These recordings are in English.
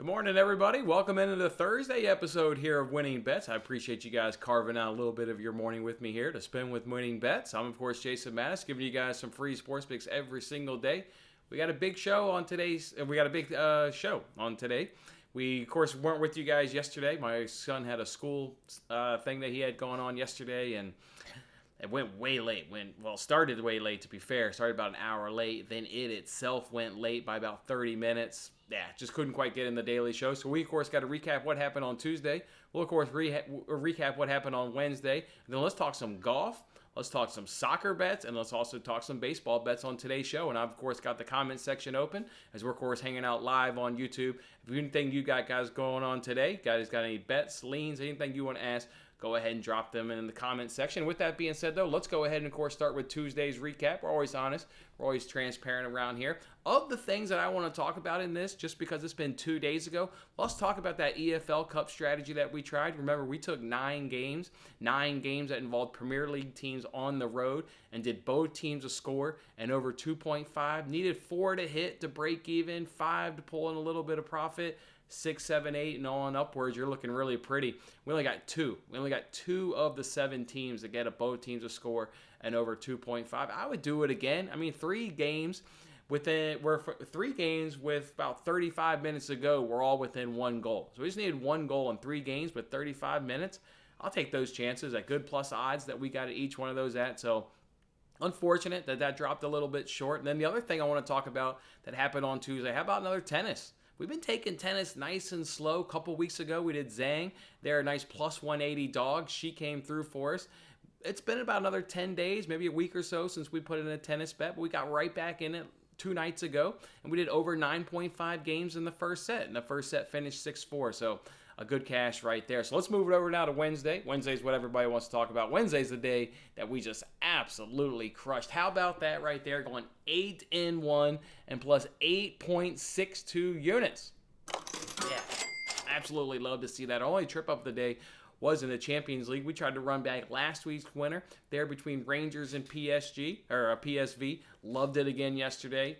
Good morning, everybody. Welcome into the Thursday episode here of Winning Bets. I appreciate you guys carving out a little bit of your morning with me here to spin with Winning Bets. I'm, of course, Jason Mattis, giving you guys some free sports picks every single day. We got a big show on today's. Show on today. We, of course, weren't with you guys yesterday. My son had a school thing that he had going on yesterday, and it went way late. Started way late, to be fair. Started about an hour late. Then it itself went late by about 30 minutes. Yeah, just couldn't quite get in the daily show. So we, of course, got to recap what happened on Tuesday. We'll, of course, recap what happened on Wednesday. And then let's talk some golf. Let's talk some soccer bets. And let's also talk some baseball bets on today's show. And I've, of course, got the comment section open as we're, of course, hanging out live on YouTube. If anything you got guys going on today, guys got any bets, leans, anything you want to ask, go ahead and drop them in the comment section. With that being said, though, let's go ahead and, of course, start with Tuesday's recap. We're always honest. We're always transparent around here. Of the things that I want to talk about in this, just because it's been 2 days ago, let's talk about that EFL Cup strategy that we tried. Remember, we took 9 games that involved Premier League teams on the road and did both teams a score and over 2.5. Needed 4 to hit to break even, 5 to pull in a little bit of profit. 6, 7, 8, and on upwards, you're looking really pretty. We only got 2. We only got 2 of the 7 teams that get both teams a score and over 2.5. I would do it again. I mean, 3 games with about 35 minutes to go, we're all within 1 goal. So we just needed 1 goal in 3 games with 35 minutes. I'll take those chances at good plus odds that we got at each one of those at. So unfortunate that dropped a little bit short. And then the other thing I want to talk about that happened on Tuesday, how about another tennis? We've been taking tennis nice and slow. A couple weeks ago, we did Zhang. They're a nice plus 180 dog. She came through for us. It's been about another 10 days, maybe a week or so since we put in a tennis bet, but we got right back in it 2 nights ago, and we did over 9.5 games in the first set, and the first set finished 6-4, so a good cash right there. So let's move it over now to Wednesday. Wednesday's what everybody wants to talk about. Wednesday's the day that we just absolutely crushed. How about that right there, going 8-1 and plus 8.62 units. Yeah, absolutely love to see that. Our only trip up of the day was in the Champions League. We tried to run back last week's winner there between Rangers and PSV. Loved it again yesterday.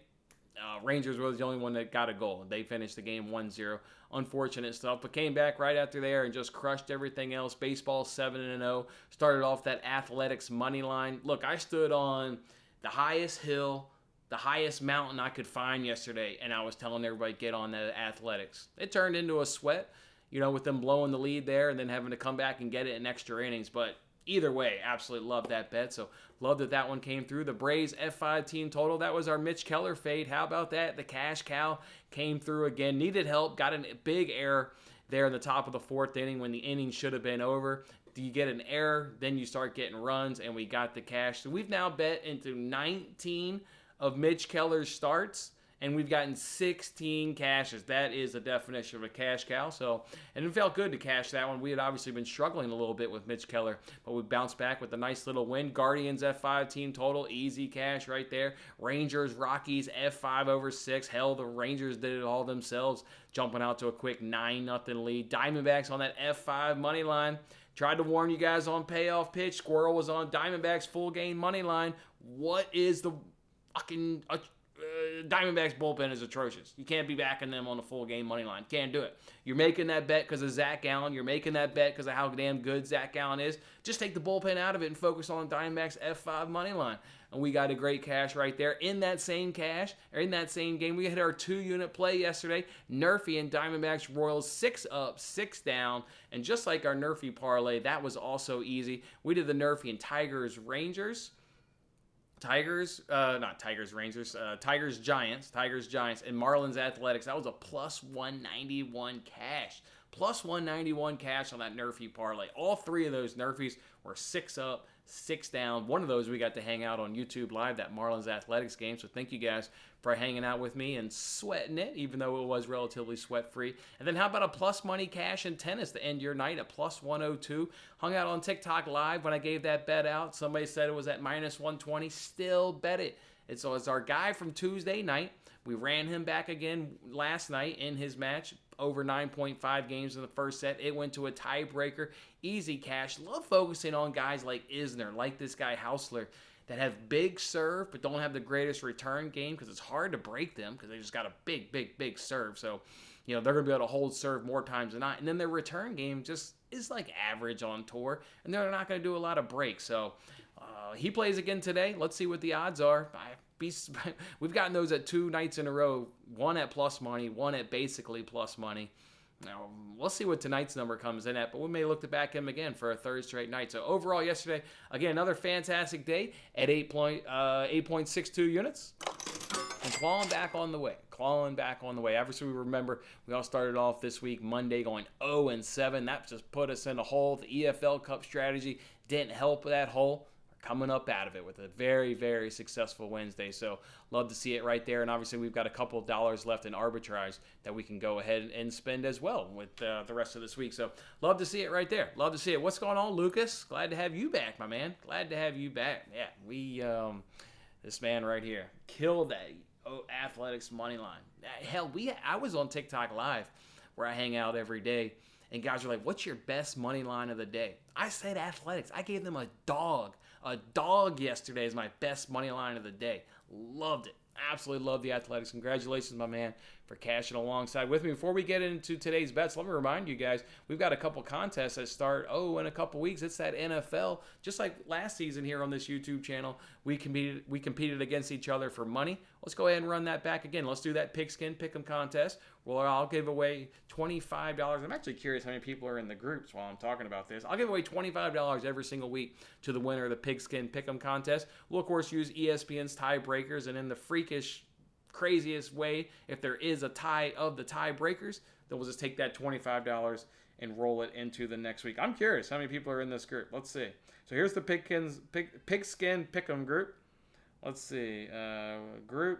Rangers was the only one that got a goal. They finished the game 1-0. Unfortunate stuff, but came back right after there and just crushed everything else. Baseball 7-0. Started off that athletics money line. Look, I stood on the highest hill, the highest mountain I could find yesterday, and I was telling everybody, get on that athletics. It turned into a sweat, with them blowing the lead there and then having to come back and get it in extra innings. But either way, absolutely love that bet. So love that one came through. The Braves F5 team total, that was our Mitch Keller fade. How about that? The cash cow came through again. Needed help. Got a big error there in the top of the 4th inning when the inning should have been over. You get an error, then you start getting runs, and we got the cash. So we've now bet into 19 of Mitch Keller's starts, and we've gotten 16 cashes. That is the definition of a cash cow. So, and it felt good to cash that one. We had obviously been struggling a little bit with Mitch Keller, but we bounced back with a nice little win. Guardians F5 team total, easy cash right there. Rangers, Rockies F5 over 6. Hell, the Rangers did it all themselves, jumping out to a quick 9-0 lead. Diamondbacks on that F5 money line. Tried to warn you guys on payoff pitch. Squirrel was on Diamondbacks full game money line. What is the fucking... Diamondbacks bullpen is atrocious. You can't be backing them on the full game money line. Can't do it. You're making that bet because of Zach Gallen. You're making that bet because of how damn good Zach Gallen is. Just take the bullpen out of it and focus on Diamondbacks F5 money line. And we got a great cash right there. In that same game, we had our 2-unit play yesterday. Nerfy and Diamondbacks Royals 6 up, 6 down. And just like our Nerfy parlay, that was also easy. We did the Nerfy and Tigers Giants, and Marlins Athletics. That was a plus 191 cash. Plus 191 cash on that Nerfy parlay. All 3 of those Nerfies were 6 up, 6 down. One of those we got to hang out on YouTube Live, that Marlins Athletics game. So thank you guys for hanging out with me and sweating it, even though it was relatively sweat-free. And then how about a plus money cash in tennis to end your night at plus 102? Hung out on TikTok Live when I gave that bet out. Somebody said it was at minus 120. Still bet it. It's our guy from Tuesday night. We ran him back again last night in his match. Over 9.5 games in the first set. It went to a tiebreaker. Easy cash. Love focusing on guys like Isner, like this guy Hausler. that have big serve but don't have the greatest return game because it's hard to break them because they just got a big serve. So, they're going to be able to hold serve more times than not. And then their return game just is like average on tour, and they're not going to do a lot of breaks. So he plays again today. Let's see what the odds are. We've gotten those at 2 nights in a row, one at plus money, one at basically plus money. Now, we'll see what tonight's number comes in at, but we may look to back him again for a third straight night. So overall, yesterday, again, another fantastic day at 8.62 units. And clawing back on the way. Obviously, we remember we all started off this week, Monday, going 0-7. That just put us in a hole. The EFL Cup strategy didn't help that hole. We're coming up out of it with a very, very successful Wednesday. So love to see it right there. And obviously, we've got a couple of dollars left in arbitrage that we can go ahead and spend as well with the rest of this week. So love to see it right there. Love to see it. What's going on, Lucas? Glad to have you back, my man. Glad to have you back. Yeah, we this man right here killed that athletics money line. Hell, I was on TikTok Live where I hang out every day, and guys are like, what's your best money line of the day? I said athletics. I gave them a dog yesterday as my best money line of the day. Loved it. Absolutely love the athletics. Congratulations, my man, for cashing alongside with me. Before we get into today's bets, let me remind you guys, we've got a couple contests that start, in a couple weeks. It's that NFL. Just like last season here on this YouTube channel, we competed against each other for money. Let's go ahead and run that back again. Let's do that Pigskin Pick'em contest. Well, I'll give away $25. I'm actually curious how many people are in the groups while I'm talking about this. I'll give away $25 every single week to the winner of the Pigskin Pick'em contest. We'll, of course, use ESPN's tiebreakers, and in the freakish, craziest way, if there is a tie of the tiebreakers, then we'll just take that $25 and roll it into the next week. I'm curious how many people are in this group. Let's see. So here's the Pigskin Pick'em group. Let's see.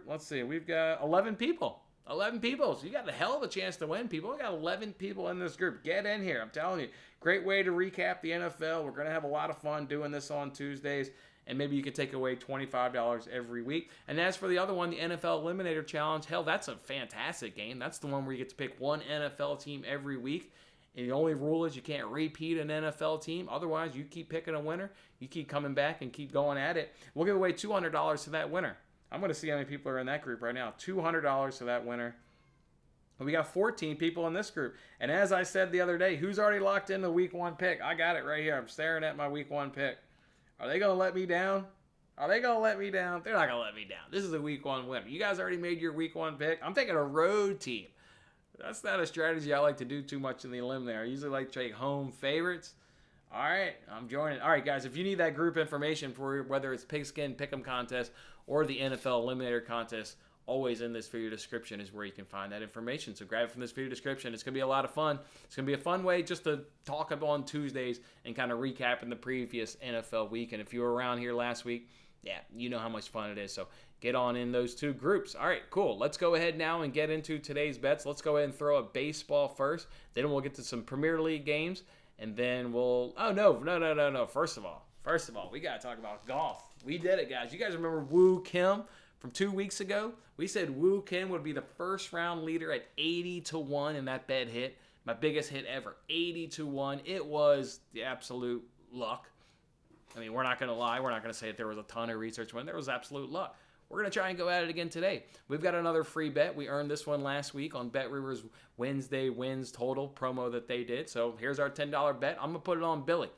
Let's see. We've got 11 people. 11 people. So you got a hell of a chance to win, people. We got 11 people in this group. Get in here. I'm telling you. Great way to recap the NFL. We're going to have a lot of fun doing this on Tuesdays. And maybe you could take away $25 every week. And as for the other one, the NFL Eliminator Challenge, hell, that's a fantastic game. That's the one where you get to pick one NFL team every week. And the only rule is you can't repeat an NFL team. Otherwise, you keep picking a winner. You keep coming back and keep going at it. We'll give away $200 to that winner. I'm going to see how many people are in that group right now. $200 to that winner. We got 14 people in this group. And as I said the other day, who's already locked in the week 1 pick? I got it right here. I'm staring at my week 1 pick. Are they going to let me down? Are they going to let me down? They're not going to let me down. This is a week 1 winner. You guys already made your week 1 pick. I'm taking a road team. That's not a strategy I like to do too much in the Eliminator. I usually like to take home favorites. All right, I'm joining. All right, guys, if you need that group information for whether it's Pigskin Pick'em contest or the NFL Eliminator contest, always in this video description is where you can find that information. So grab it from this video description. It's going to be a lot of fun. It's going to be a fun way just to talk about on Tuesdays and kind of recapping the previous NFL week. And if you were around here last week, yeah, you know how much fun it is. So get on in those 2 groups. All right, cool. Let's go ahead now and get into today's bets. Let's go ahead and throw a baseball first. Then we'll get to some Premier League games. And then we'll... Oh, no. First of all, we got to talk about golf. We did it, guys. You guys remember Woo Kim from 2 weeks ago? We said Woo Kim would be the first round leader at 80-1, and that bet hit. My biggest hit ever, 80-1. It was the absolute luck. I mean, we're not going to lie. We're not going to say that there was a ton of research when there was absolute luck. We're going to try and go at it again today. We've got another free bet. We earned this one last week on BetRiver's Wednesday wins total promo that they did. So here's our $10 bet. I'm going to put it on Billy.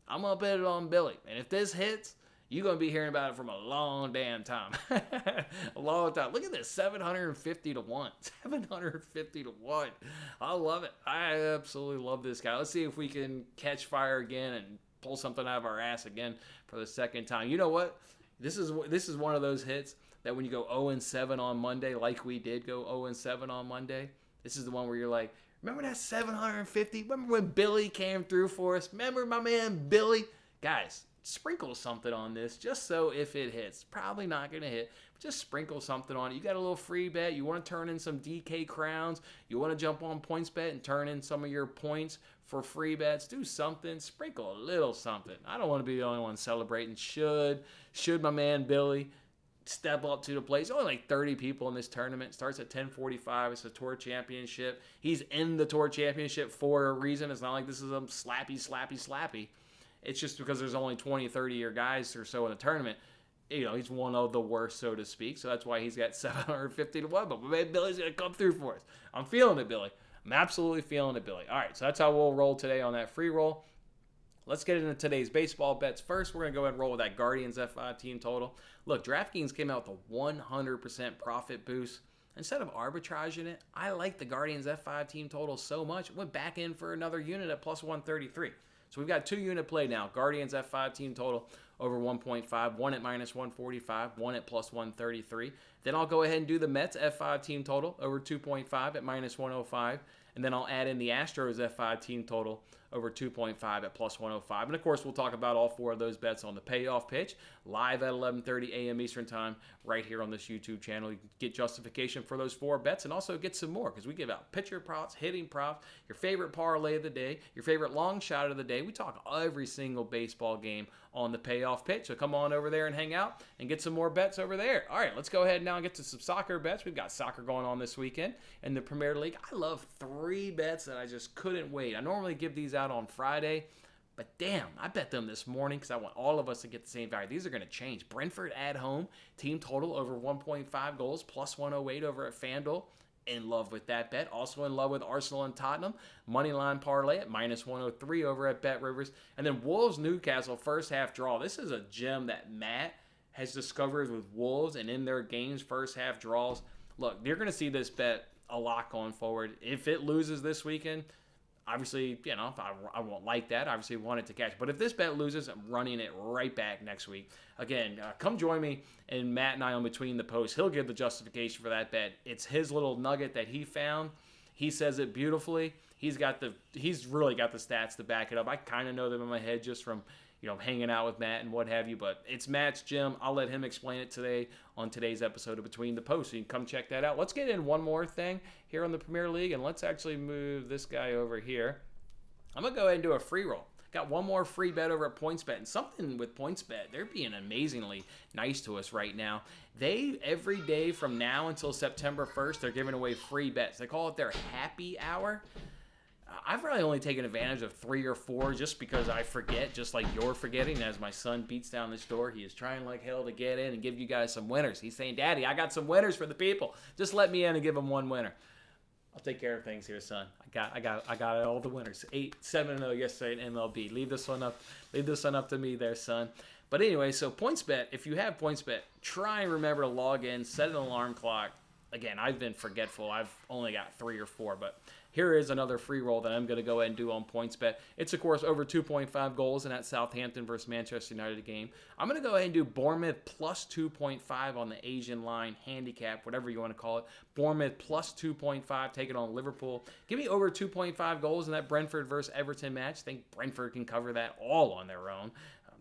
And if this hits, you're going to be hearing about it from a long damn time. A long time. Look at this, 750-1. 750-1. I love it. I absolutely love this guy. Let's see if we can catch fire again and pull something out of our ass again for the second time. You know what? This is one of those hits that when you go 0-7 on Monday, like we did go 0-7 on Monday, this is the one where you're like, remember that 750? Remember when Billy came through for us? Remember my man Billy? Guys, sprinkle something on this just so if it hits. Probably not going to hit, but just sprinkle something on it. You got a little free bet. You want to turn in some DK crowns. You want to jump on PointsBet and turn in some of your points for free bets. Do something. Sprinkle a little something. I don't want to be the only one celebrating. Should my man Billy step up to the plate? There's only like 30 people in this tournament. It starts at 10:45. It's a tour championship. He's in the tour championship for a reason. It's not like this is a slappy. It's just because there's only 20, 30 year guys or so in the tournament. he's one of the worst, so to speak. So that's why he's got 750 to 1. But maybe Billy's going to come through for us. I'm feeling it, Billy. I'm absolutely feeling it, Billy. All right, so that's how we'll roll today on that free roll. Let's get into today's baseball bets. First, we're going to go ahead and roll with that Guardians F5 team total. Look, DraftKings came out with a 100% profit boost. Instead of arbitraging it, I like the Guardians F5 team total so much, went back in for another unit at plus 133. So we've got 2-unit play now. Guardians F5 team total over 1.5, one at minus 145, one at plus 133. Then I'll go ahead and do the Mets F5 team total over 2.5 at minus 105. And then I'll add in the Astros F5 team total over 2.5 at plus 105. And of course, we'll talk about all 4 of those bets on the payoff pitch live at 11:30 a.m. Eastern time right here on this YouTube channel. You can get justification for those 4 bets and also get some more because we give out pitcher props, hitting props, your favorite parlay of the day, your favorite long shot of the day. We talk every single baseball game on the payoff pitch. So come on over there and hang out and get some more bets over there. All right, let's go ahead now and get to some soccer bets. We've got soccer going on this weekend in the Premier League. I love 3 bets that I just couldn't wait. I normally give these out on Friday, but damn, I bet them this morning because I want all of us to get the same value. These are going to change. Brentford at home, team total over 1.5 goals, plus 108 over at FanDuel. In love with that bet. Also in love with Arsenal and Tottenham. Moneyline parlay at minus 103 over at BetRivers. And then Wolves Newcastle first half draw. This is a gem that Matt has discovered with Wolves and in their games first half draws. Look, you're going to see this bet a lot going forward. If it loses this weekend, obviously, I won't like that. Obviously, want it to catch. But if this bet loses, I'm running it right back next week. Again, come join me and Matt and I on Between the Posts. He'll give the justification for that bet. It's his little nugget that he found. He says it beautifully. He's really got the stats to back it up. I kind of know them in my head just from hanging out with Matt and what have you. But it's Matt's gym. I'll let him explain it today on today's episode of Between the Posts. So you can come check that out. Let's get in one more thing here on the Premier League, and let's actually move this guy over here. I'm going to go ahead and do a free roll. Got one more free bet over at PointsBet. And something with PointsBet, they're being amazingly nice to us right now. They, every day from now until September 1st, they're giving away free bets. They call it their happy hour. I've really only taken advantage of 3 or 4 just because I forget, just like you're forgetting. As my son beats down this door, he is trying like hell to get in and give you guys some winners. He's saying, Daddy, I got some winners for the people. Just let me in and give them one winner. I'll take care of things here, son. I got all the winners. 7-0 yesterday in MLB. Leave this one up to me there, son. But anyway, so PointsBet, if you have PointsBet, try and remember to log in, set an alarm clock. Again, I've been forgetful. I've only got 3 or 4, but here is another free roll that I'm going to go ahead and do on PointsBet. It's, of course, over 2.5 goals in that Southampton versus Manchester United game. I'm going to go ahead and do Bournemouth plus 2.5 on the Asian line handicap, whatever you want to call it. Bournemouth plus 2.5, take it on Liverpool. Give me over 2.5 goals in that Brentford versus Everton match. I think Brentford can cover that all on their own.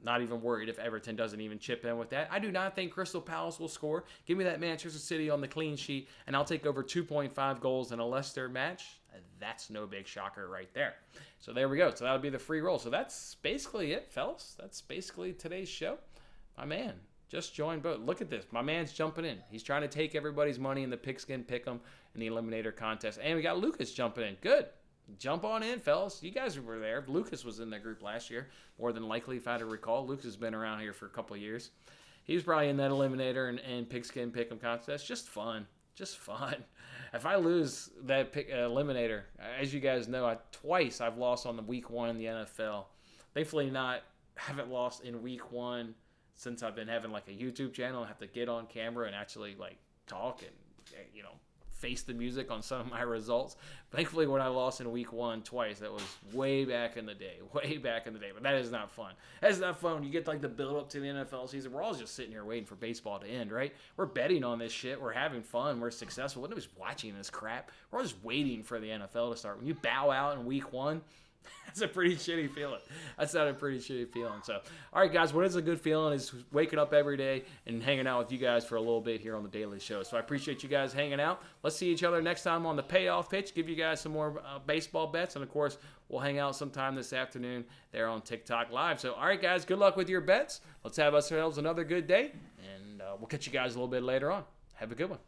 Not even worried if Everton doesn't even chip in with that. I do not think Crystal Palace will score. Give me that Manchester City on the clean sheet, and I'll take over 2.5 goals in a Leicester match. That's no big shocker right there. So there we go. So that'll be the free roll. So that's basically it, fellas. That's basically today's show. My man just joined both. Look at this. My man's jumping in. He's trying to take everybody's money in the Pigskin Pick'em and the Eliminator contest. And we got Lucas jumping in. Good. Jump on in, fellas. You guys were there. Lucas was in that group last year, more than likely, if I had to recall. Lucas has been around here for a couple of years. He was probably in that Eliminator and Pigskin Pick'em contest. Just fun. Just fun. If I lose that Eliminator, as you guys know, twice I've lost on the week 1 in the NFL. Thankfully haven't lost in week 1 since I've been having like a YouTube channel. I have to get on camera and actually like talk and, face the music on some of my results. Thankfully, when I lost in week 1 twice, that was way back in the day. But that is not fun. That is not fun. You get like the build up to the NFL season. We're all just sitting here waiting for baseball to end, right? We're betting on this shit. We're having fun. We're successful. Nobody's watching this crap. We're all just waiting for the NFL to start. When you bow out in week 1, that's a pretty shitty feeling. That's not a pretty shitty feeling. So, all right, guys, what is a good feeling is waking up every day and hanging out with you guys for a little bit here on the Daily Show. So I appreciate you guys hanging out. Let's see each other next time on the payoff pitch. Give you guys some more baseball bets. And, of course, we'll hang out sometime this afternoon there on TikTok Live. So, all right, guys, good luck with your bets. Let's have ourselves another good day. And we'll catch you guys a little bit later on. Have a good one.